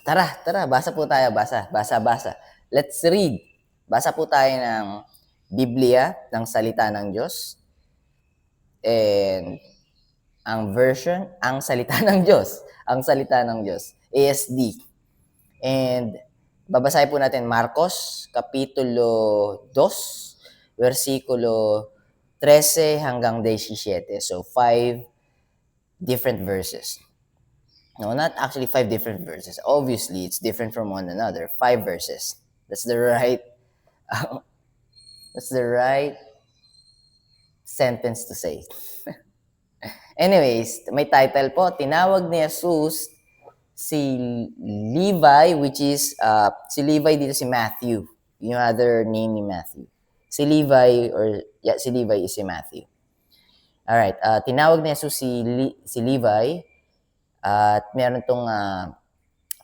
Tara, basa po tayo, basa. Let's read. Basa po tayo ng Biblia, ng salita ng Diyos. And ang version, ang salita ng Diyos. Ang salita ng Diyos. ASD. And babasahin po natin Marcos, Kapitulo 2, versikulo 13 hanggang 17. So, 5 different verses. No, not actually 5 different verses. Obviously, it's different from one another. 5 verses. That's the right sentence to say. Anyways, may title po. Tinawag ni Jesus si Levi, which is, si Levi dito si Matthew. Yung other name ni Matthew. Si Levi is si Matthew. Alright, tinawag ni Jesus si Levi at meron tong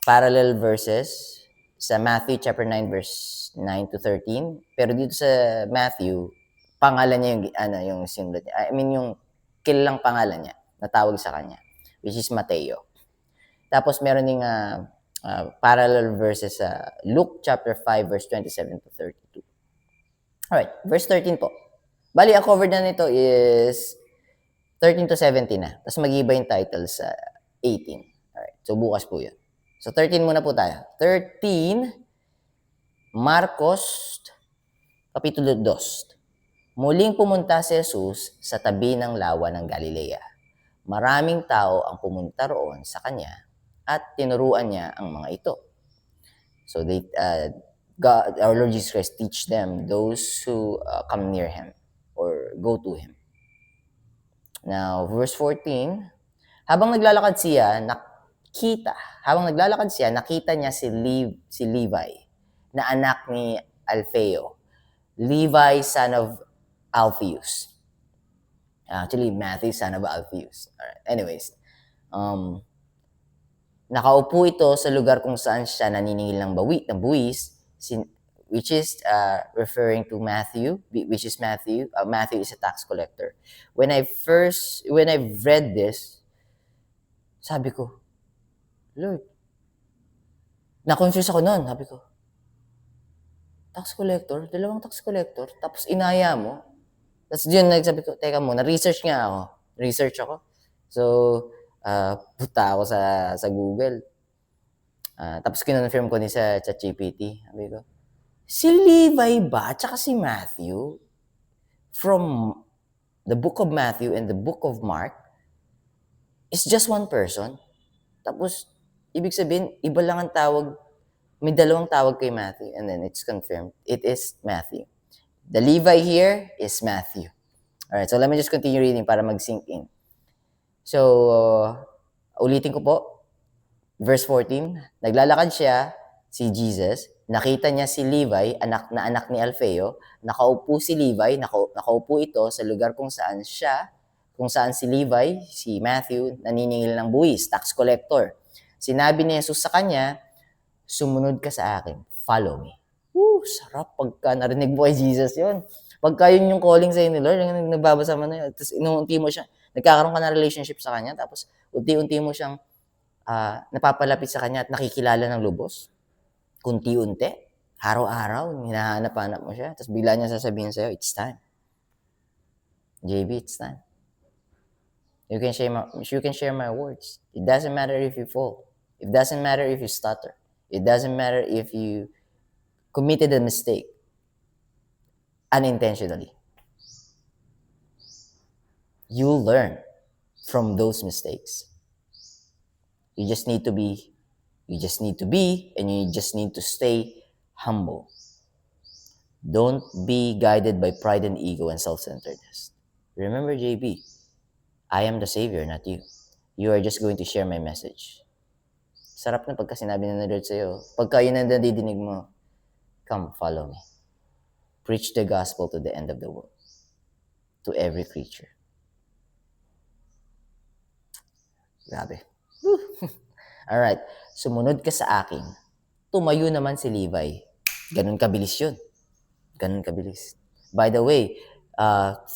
parallel verses sa Matthew chapter 9 verse 9 to 13. Pero dito sa Matthew, pangalan niya yung sinulat niya. I mean yung kilalang pangalan niya na tawag sa kanya, which is Mateo. Tapos meron ding parallel verses sa Luke chapter 5 verse 27 to 32. Alright, verse 13 po. Bali, ang cover na nito is 13 to 17 na. Tapos mag-iba yung title sa 18. Alright, so bukas po yun. So 13 muna po tayo. 13, Marcos, Kapitulo 2. Muling pumunta si Jesus sa tabi ng lawa ng Galilea. Maraming tao ang pumunta roon sa kanya at tinuruan niya ang mga ito. So God, our Lord Jesus Christ, teach them, those who come near Him or go to Him. Now, verse 14, habang naglalakad siya, nakita niya si Levi, na anak ni Alfeo. Levi, son of Alphaeus. Actually, Matthew, son of Alphaeus. Alright. Anyways, nakaupo ito sa lugar kung saan siya naniningil ng buwis, which is referring to Matthew, which is Matthew. Matthew is a tax collector. When I read this, sabi ko, Lord, na-confuse ako noon. Sabi ko, tax collector? Dalawang tax collector? Tapos inaya mo? Tapos yun, nagsabi ko, teka muna, research ako. So, punta ako sa Google. Tapos kinonfirm ko din sa ChatGPT. Sabi ko, si Levi ba? Tsaka si Matthew? From the book of Matthew and the book of Mark, is just one person. Tapos, ibig sabihin, iba lang ang tawag. May dalawang tawag kay Matthew and then it's confirmed. It is Matthew. The Levi here is Matthew. Alright, so let me just continue reading para mag-sink in. So, ulitin ko po. Verse 14, naglalakad siya, si Jesus, nakita niya si Levi, anak ni Alfeo, nakaupo si Levi, nakaupo ito sa lugar kung saan si Levi, si Matthew, naniningil ng buwis, tax collector. Sinabi ni Jesus sa kanya, sumunod ka sa akin, follow me. Sarap pagka narinig mo kay Jesus yun. Pagka yun yung calling sa'yo ni Lord, nagbabasa mo na yun, tapos inuunti mo siya, nagkakaroon ka ng relationship sa kanya, tapos unti-unti mo siyang napapalapit sa kanya at nakikilala ng lubos. Kunti-unti, araw-araw, hinahanap-hanap mo siya, tapos bigla niya sasabihin sa'yo, it's time. JB, it's time. You can share my words. It doesn't matter if you fall. It doesn't matter if you stutter. It doesn't matter if you committed a mistake unintentionally. You'll learn from those mistakes. You just need to be, and you just need to stay humble. Don't be guided by pride and ego and self-centeredness. Remember, JB, I am the Savior, not you. You are just going to share my message. Sarap na pagka sinabi na Lord sa'yo. Pagka yun na nadidinig mo, come, follow me. Preach the gospel to the end of the world. To every creature. Grabe. Alright, sumunod ka sa akin. Tumayo naman si Levi. Ganun kabilis yun. Ganun kabilis. By the way,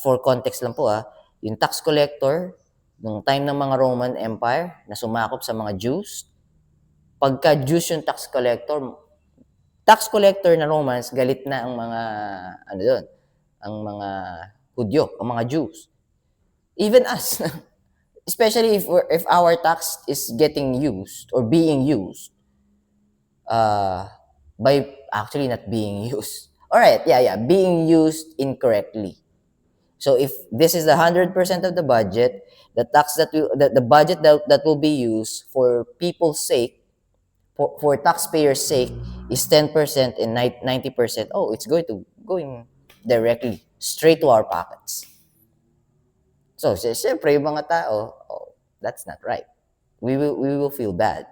for context lang po yung tax collector, nung time ng mga Roman Empire, na sumakop sa mga Jews, pagka Jews yung tax collector na Romans, galit na ang mga, ang mga Hudyo, ang mga Jews. Even us. Especially if our tax is getting used or being used by actually not being used. Alright, being used incorrectly. So if this is the 100% of the budget, the tax the budget that will be used for people's sake, for taxpayers' sake, is 10% and 90%. Oh, it's going directly straight to our pockets. So, siyempre, yung mga tao, oh, that's not right. We will feel bad.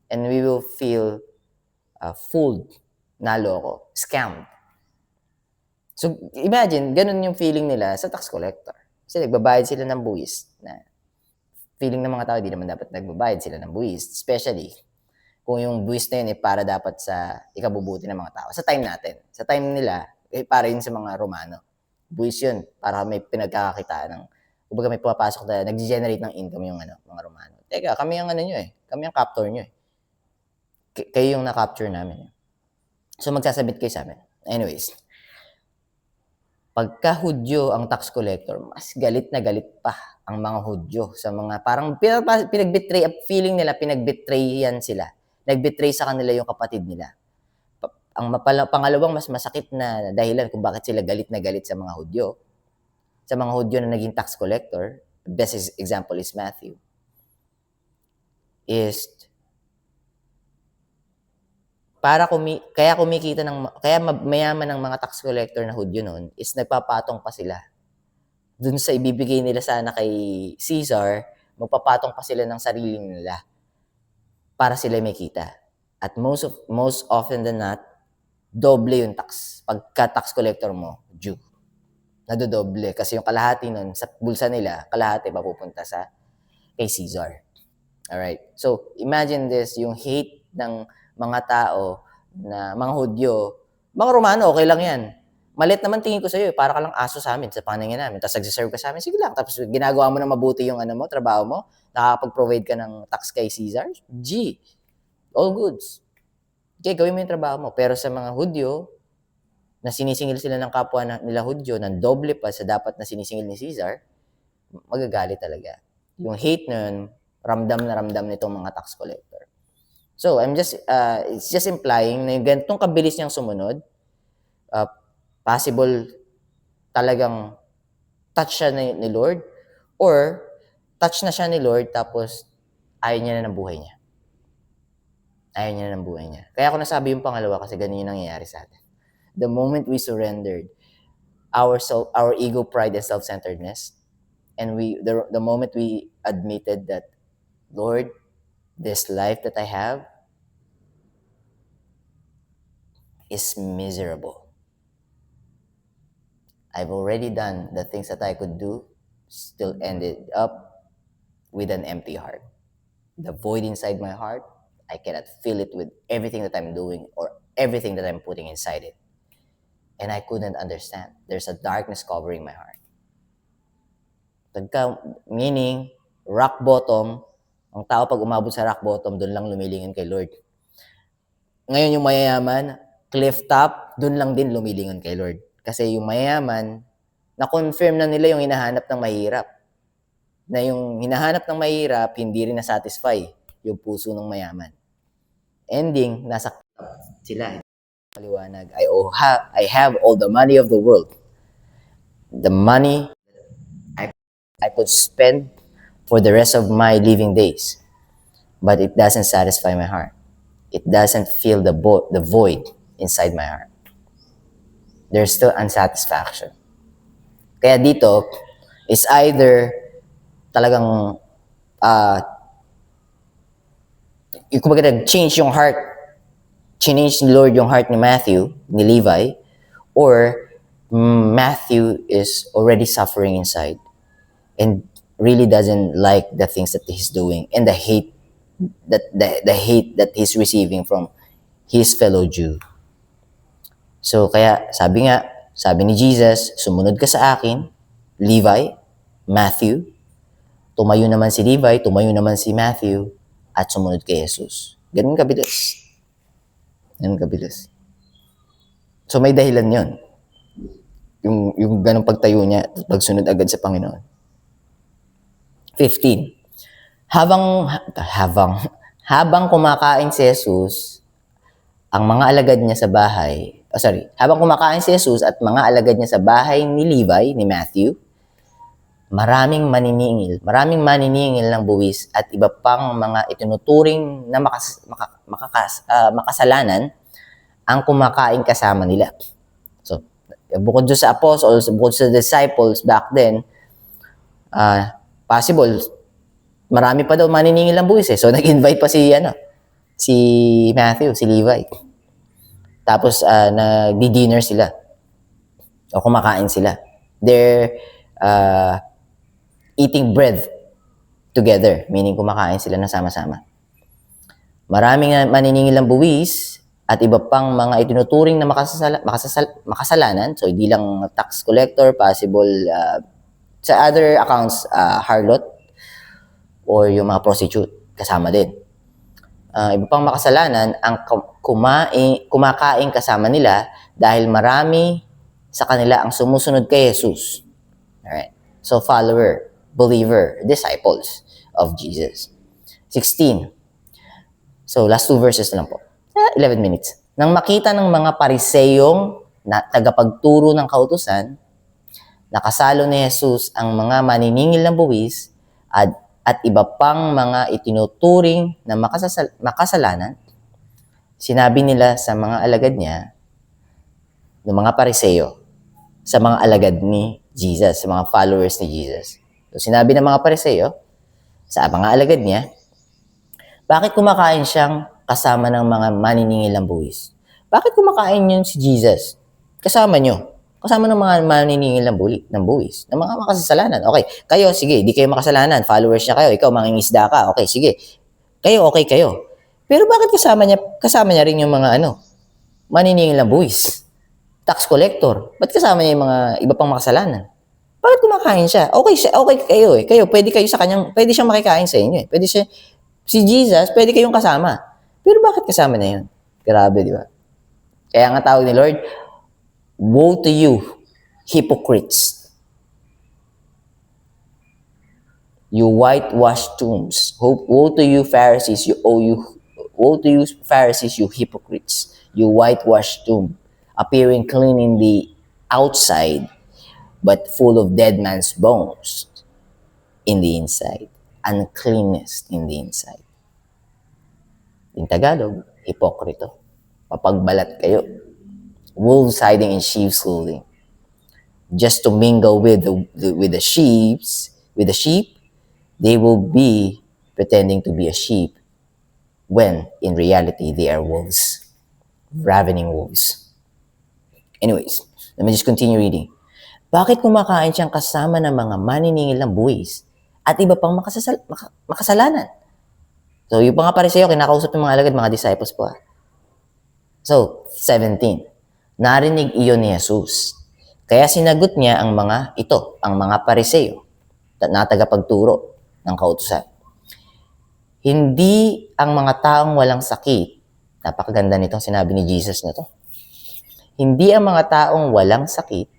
And we will feel fooled, naloko, scammed. So, imagine, ganun yung feeling nila sa tax collector. Kasi nagbabayad sila ng buwis. Na feeling ng mga tao, di naman dapat nagbabayad sila ng buwis. Especially, kung yung buwis na yun para dapat sa ikabubuti ng mga tao. Sa time natin. Sa time nila, para yun sa mga Romano. Buwis yun, para may pinagkakakitaan ng, kumbaga may pumapasok na, nag-generate ng income yung mga Romano. Teka, kami ang nyo eh. Kami ang captor nyo eh. Kayo yung na-capture namin. So, magsasabit kayo sa amin. Anyways, pagka Hudyo ang tax collector, mas galit na galit pa ang mga Hudyo sa mga parang pinag-betray, feeling nila pinag-betray yan sila. Nag-betray sa kanila yung kapatid nila. Ang pangalawang mas masakit na dahilan kung bakit sila galit na galit sa mga Hudyo, sa mga Hudyo na naging tax collector, the best example is Matthew, is kaya kumikita kaya mayaman ng mga tax collector na Hudyo noon is nagpapatong pa sila. Dun sa ibibigay nila sana kay Caesar, magpapatong pa sila ng sarili nila para sila may kita. At most often than not, doble yung tax. Pagka tax collector mo, Jew. Nadodoble. Kasi yung kalahati nun, sa bulsa nila, kalahati papupunta kay Caesar. Alright? So, imagine this, yung hate ng mga tao na mga Hudyo, mga Romano, okay lang yan. Malit naman tingin ko sa'yo, para ka lang aso sa amin, sa paningin namin. Tapos nag-serve ka sa amin, sige lang. Tapos ginagawa mo na mabuti yung trabaho mo, nakakapag-provide ka ng tax kay Caesar, all goods. Okay, gawin mo yung trabaho mo. Pero sa mga Hudyo, na sinisingil sila ng kapwa nila Hudyo, ng doble pa sa dapat na sinisingil ni Caesar, magagalit talaga. Yung hate nun, ramdam na ramdam nitong mga tax collector. So, it's just implying na yung ganitong kabilis niyang sumunod, possible talagang touch siya ni Lord, or touch na siya ni Lord tapos ayaw niya na ng buhay niya. Ayaw niya na ng buhay niya. Kaya ako nasabi yung pangalawa kasi ganun yung nangyayari sa atin. The moment we surrendered our ego, pride, and self-centeredness, and the moment we admitted that, Lord, this life that I have is miserable. I've already done the things that I could do, still ended up with an empty heart. The void inside my heart, I cannot fill it with everything that I'm doing or everything that I'm putting inside it. And I couldn't understand. There's a darkness covering my heart. Meaning, rock bottom, ang tao pag umabot sa rock bottom, doon lang lumilingin kay Lord. Ngayon yung mayayaman, cliff top, doon lang din lumilingon kay Lord. Kasi yung mayayaman, na-confirm na nila yung hinahanap ng mahirap. Na yung hinahanap ng mahirap, hindi rin na-satisfy yung puso ng mayaman. Ending, nasa sila. Paliwanag, I have all the money of the world. The money I could spend for the rest of my living days. But it doesn't satisfy my heart. It doesn't fill the void inside my heart. There's still unsatisfaction. Kaya dito, it's either talagang kumbaga change yung heart, change ni Lord yung heart ni Matthew, ni Levi, or Matthew is already suffering inside and really doesn't like the things that he's doing and the hate that he's receiving from his fellow Jew. So kaya sabi ni Jesus, sumunod ka sa akin, Levi, Matthew, tumayo naman si Levi, tumayo naman si Matthew, at sumunod kay Jesus. Ganun kabilis. Ganun kabilis. So may dahilan yon. Yung ganung pagtayo niya, pagsunod agad sa Panginoon. 15. Habang kumakain si Jesus, ang mga alagad niya sa bahay, habang kumakain si Jesus at mga alagad niya sa bahay ni Levi, ni Matthew, maraming maniningil ng buwis at iba pang mga itinuturing na makasalanan ang kumakain kasama nila. So, bukod sa apostles, bukod sa disciples back then, possible, marami pa daw maniningil ng buwis eh. So, nag-invite pa si Matthew, si Levi. Tapos, nagdi-dinner sila. O kumakain sila. They're eating bread together, meaning kumakain sila na sama-sama. Maraming maniningil ng buwis at iba pang mga itinuturing na makasalanan. So, hindi lang tax collector, possible sa other accounts, harlot or yung mga prostitute, kasama din. Iba pang makasalanan ang kumakain kasama nila dahil marami sa kanila ang sumusunod kay Jesus. Alright? So, believer, disciples of Jesus. 16. So, last 2 verses na lang po. 11 minutes. Nang makita ng mga pariseyong na tagapagturo ng kautusan, nakasalo ni Jesus ang mga maniningil ng buwis at iba pang mga itinuturing na makasalanan, sinabi nila sa mga alagad niya, ng mga pariseyo, sa mga alagad ni Jesus, sa mga followers ni Jesus. So, sinabi ng mga pariseyo, sa mga alagad niya, bakit kumakain siyang kasama ng mga maniningil ng buwis? Bakit kumakain yun si Jesus? Kasama nyo. Kasama ng mga maniningil ng buwis. Ng mga makasalanan. Okay, kayo, sige, di kayo makasalanan. Followers niya kayo. Ikaw, mangingisda ka. Okay, sige. Kayo, okay kayo. Pero bakit kasama niya rin yung mga maniningil ng buwis? Tax collector. Ba't kasama niya yung mga iba pang makasalanan? Bakit kumakain siya? Okay kayo eh. Kayo, pwede siyang makikain sa inyo eh. Si Jesus, pwede kayong kasama. Pero bakit kasama na yun? Grabe, di ba? Kaya nga tawag ni Lord, woe to you, hypocrites. You whitewashed tombs. Woe to you, Pharisees, woe to you, Pharisees, you hypocrites. You whitewashed tomb, appearing clean in the outside, but full of dead man's bones in the inside. Uncleanness in the inside. In Tagalog, hipokrito. Papagbalat kayo. Wolves hiding in sheep's clothing. Just to mingle with the sheep, they will be pretending to be a sheep when in reality they are wolves. Ravening wolves. Anyways, let me just continue reading. Bakit kumakain siyang kasama ng mga maniningil ng buwis at iba pang makasalanan? So, yung mga pariseyo, kinakausap ng mga alagad, mga disciples po. So, 17. Narinig iyon ni Jesus. Kaya sinagot niya ang mga pariseyo na tagapagturo ng kautusan. Hindi ang mga taong walang sakit, napakaganda nito, sinabi ni Jesus na to. Hindi ang mga taong walang sakit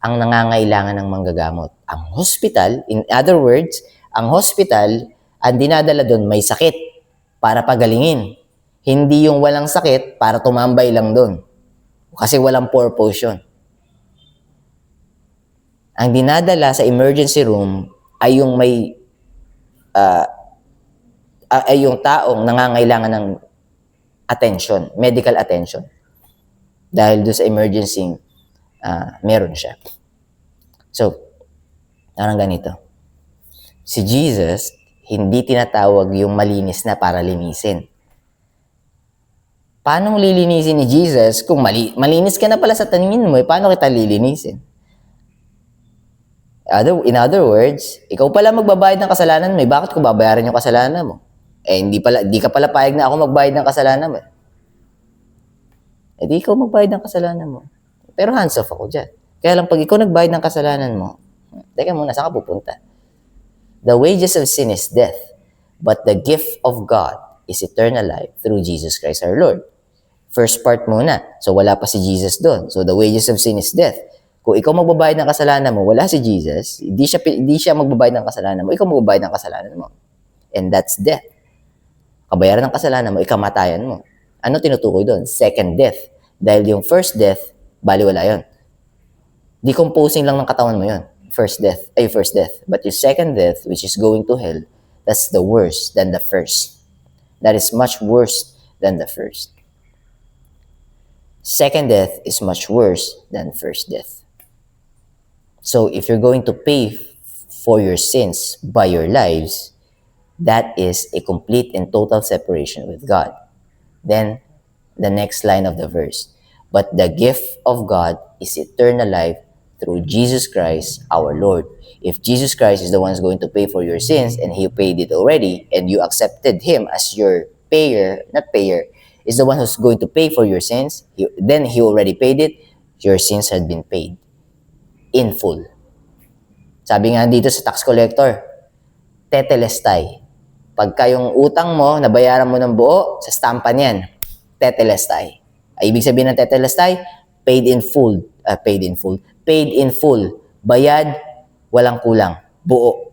ang nangangailangan ng manggagamot. Ang hospital, in other words, ang hospital, ang dinadala doon may sakit para pagalingin. Hindi yung walang sakit para tumambay lang doon. Kasi walang purpose yun. Ang dinadala sa emergency room ay yung ay yung taong nangangailangan ng attention, medical attention. Dahil doon sa emergency, meron siya. So, parang ganito. Si Jesus, hindi tinatawag yung malinis na para linisin. Paano lilinisin ni Jesus kung malinis ka na pala sa tingin mo, paano kita lilinisin? In other words, ikaw pala magbabayad ng kasalanan mo, bakit ko babayaran yung kasalanan mo? Hindi ka pala payag na ako magbayad ng kasalanan mo. Di ikaw magbayad ng kasalanan mo. Pero hands off ako dyan. Kaya lang pag ikaw nagbayad ng kasalanan mo, teka muna, saan ka pupunta? The wages of sin is death, but the gift of God is eternal life through Jesus Christ our Lord. First part muna. So, wala pa si Jesus doon. So, the wages of sin is death. Kung ikaw magbabayad ng kasalanan mo, wala si Jesus, hindi siya magbabayad ng kasalanan mo, ikaw magbabayad ng kasalanan mo. And that's death. Kabayaran ng kasalanan mo, ikamatayan mo. Ano tinutukoy doon? Second death. Dahil yung first death, baliwala yun. Decomposing lang ng katawan mo yun. First death. But your second death, which is going to hell, that's the worse than the first. That is much worse than the first. Second death is much worse than first death. So if you're going to pay for your sins by your lives, that is a complete and total separation with God. Then, the next line of the verse. But the gift of God is eternal life through Jesus Christ our Lord. If Jesus Christ is the one who's going to pay for your sins and He paid it already and you accepted Him as your is the one who's going to pay for your sins, then He already paid it, your sins had been paid in full. Sabi nga dito sa tax collector, tetelestai. Pagka yung utang mo, nabayaran mo ng buo, sa stampa niyan, tetelestai. Ay, ibig sabihin ng tetelestai, paid in full. Paid in full. Bayad, walang kulang. Buo.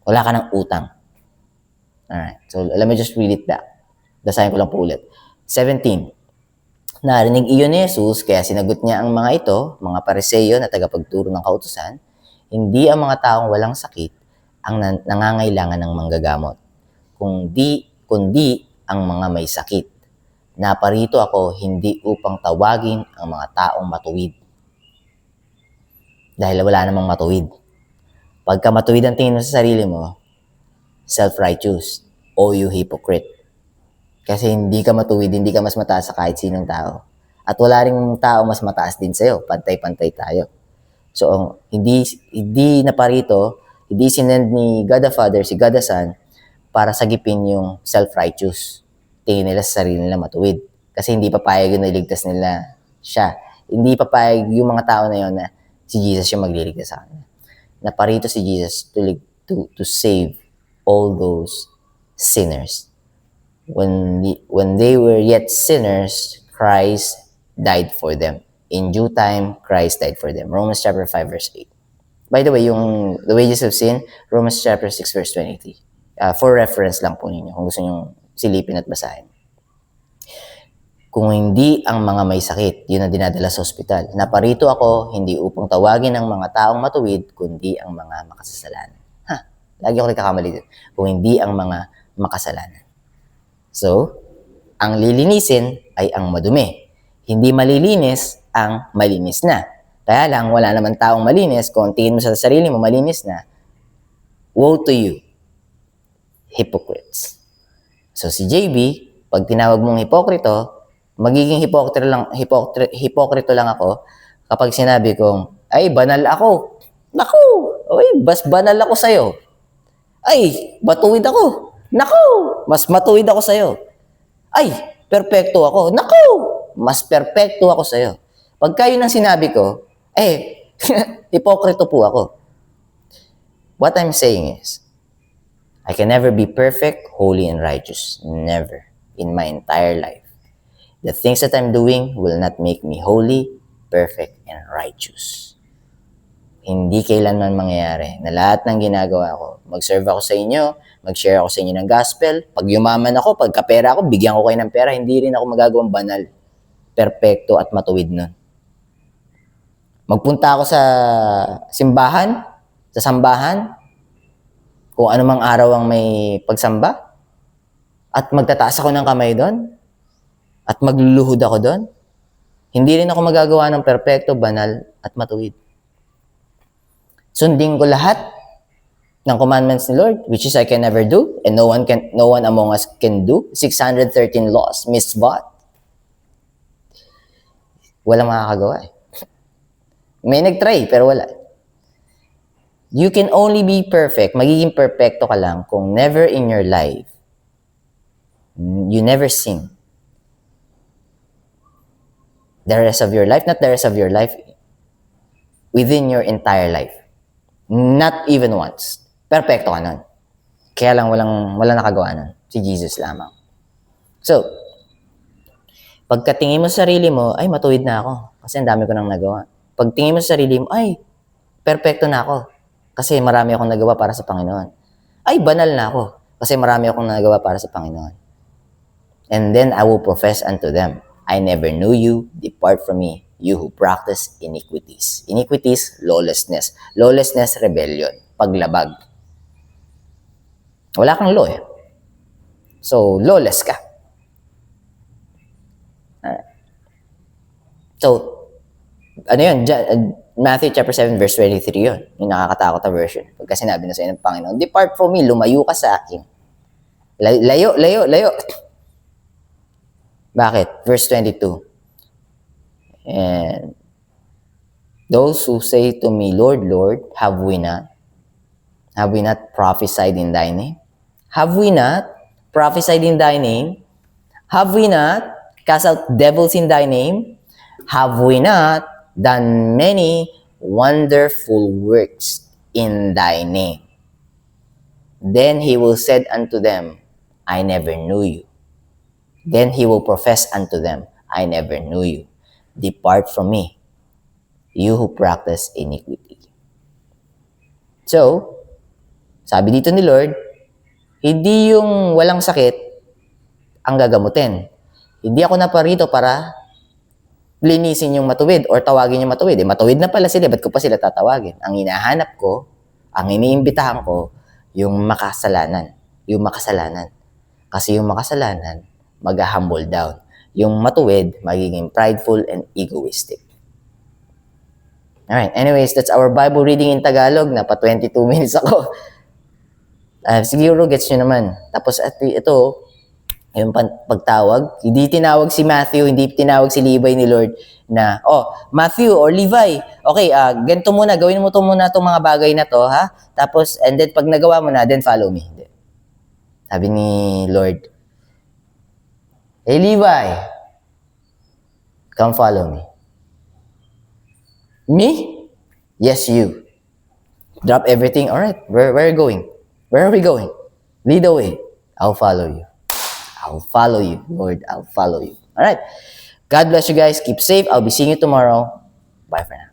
Wala ka ng utang. Alright, so let me just read it back. Basahin ko lang po ulit. 17. Narinig iyon ni Jesus, kaya sinagot niya ang mga ito, mga Pariseo na tagapagturo ng kautusan, hindi ang mga taong walang sakit ang nangangailangan ng manggagamot, kundi ang mga may sakit. Naparito ako hindi upang tawagin ang mga taong matuwid. Dahil wala namang matuwid. Pagka matuwid ang tingin mo sa sarili mo, self-righteous, o you hypocrite. Kasi hindi ka matuwid, hindi ka mas mataas sa kahit sinong tao. At wala ring tao mas mataas din sa'yo. Pantay-pantay tayo. So, hindi naparito, hindi sinend ni God the Father, si God the Son, para sagipin yung self-righteous. Tingin nila sa sarili nila matuwid. Kasi hindi papayag yung niligtas nila siya. Hindi papayag yung mga tao na yun na si Jesus yung magliligtas sa kanila. Naparito si Jesus to save all those sinners. When they were yet sinners, Christ died for them. In due time, Christ died for them. Romans chapter 5, verse 8. By the way, yung the wages of sin, Romans chapter 6, verse 23. For reference lang po ninyo, kung gusto nyo silipin at basahin. Kung hindi ang mga may sakit, yun ang dinadala sa ospital. Naparito ako, hindi upang tawagin ang mga taong matuwid, kundi ang mga makasalanan. Lagi ako nagkakamali dito. Kung hindi ang mga makasalanan. So, ang lilinisin ay ang madumi. Hindi malilinis ang malinis na. Kaya lang, wala naman taong malinis. Kung tingin mo sa sarili mo, malinis na. Woe to you, hypocrites. So, si JB, pag tinawag mong hipokrito, magiging hipokrito lang ako kapag sinabi kong, ay, banal ako. Naku, ay, banal ako sa'yo. Ay, matuwid ako. Naku, mas matuwid ako sa'yo. Ay, perpekto ako. Naku, mas perpekto ako sa'yo. Pagka yun ang sinabi ko, hipokrito po ako. What I'm saying is, I can never be perfect, holy, and righteous. Never. In my entire life. The things that I'm doing will not make me holy, perfect, and righteous. Hindi kailanman mangyayari na lahat ng ginagawa ko, mag-serve ako sa inyo, mag-share ako sa inyo ng gospel, pag yumaman ako, pagkapera ako, bigyan ko kayo ng pera, hindi rin ako magagawang banal, perpekto at matuwid nun. Magpunta ako sa simbahan, sa sambahan, kung anumang araw ang may pagsamba, at magtataas ako ng kamay doon, at magluluhod ako doon, hindi rin ako magagawa ng perpekto, banal, at matuwid. Sundin ko lahat ng commandments ni Lord, which is I can never do, and no one among us can do. 613 laws, mitzvot. Walang makakagawa eh. May nag-try, pero wala. You can only be perfect, magiging perfecto ka lang kung never in your life, you never sin. The rest of your life, not the rest of your life, within your entire life. Not even once. Perfecto ka nun. Kaya lang walang nakagawa nun. Si Jesus lamang. So, pagkatingin mo sa sarili mo, ay, matuwid na ako. Kasi ang dami ko nang nagawa. Pagtingin mo sa sarili mo, ay, perfecto na ako. Kasi marami akong nagawa para sa Panginoon. Ay, banal na ako. Kasi marami akong nagawa para sa Panginoon. And then I will profess unto them, I never knew you, depart from me, you who practice iniquities. Iniquities, lawlessness. Lawlessness, rebellion. Paglabag. Wala kang law eh. So, lawless ka. So, ano yun? Matthew chapter 7 verse 23 yun. Yung nakakatakot na version. Pagka sinabi na sa ng Panginoon, depart from me, lumayo ka sa akin. Layo. Bakit? Verse 22. And those who say to me, Lord, Lord, have we not prophesied in thy name? Have we not prophesied in thy name? Have we not cast out devils in thy name? Have we not done many wonderful works in thy name? Then he will say unto them, I never knew you. Then he will profess unto them, I never knew you. Depart from me, you who practice iniquity. So, sabi dito ni Lord, hindi yung walang sakit ang gagamutin. Hindi ako naparito para linisin yung matuwid or tawagin yung matuwid. Matuwid na pala sila, ba't ko pa sila tatawagin? Ang hinahanap ko, ang iniimbitahan ko, yung makasalanan. Yung makasalanan. Kasi yung makasalanan, mag-humble down. Yung matuwid, magiging prideful and egoistic. Alright, anyways, that's our Bible reading in Tagalog. Napa 22 minutes ako. Siguro gets nyo naman. Tapos ito, yung pagtawag, hindi tinawag si Matthew, hindi tinawag si Levi ni Lord na, Matthew or Levi, okay, ganito muna, gawin mo to muna itong mga bagay na to, ha? Tapos, and then pag nagawa mo na, then follow me. Sabi ni Lord, hey Levi, come follow me. Me? Yes, you. Drop everything. All right, where are you going? Where are we going? Lead the way. I'll follow you. I'll follow you, Lord. I'll follow you. All right. God bless you guys. Keep safe. I'll be seeing you tomorrow. Bye for now.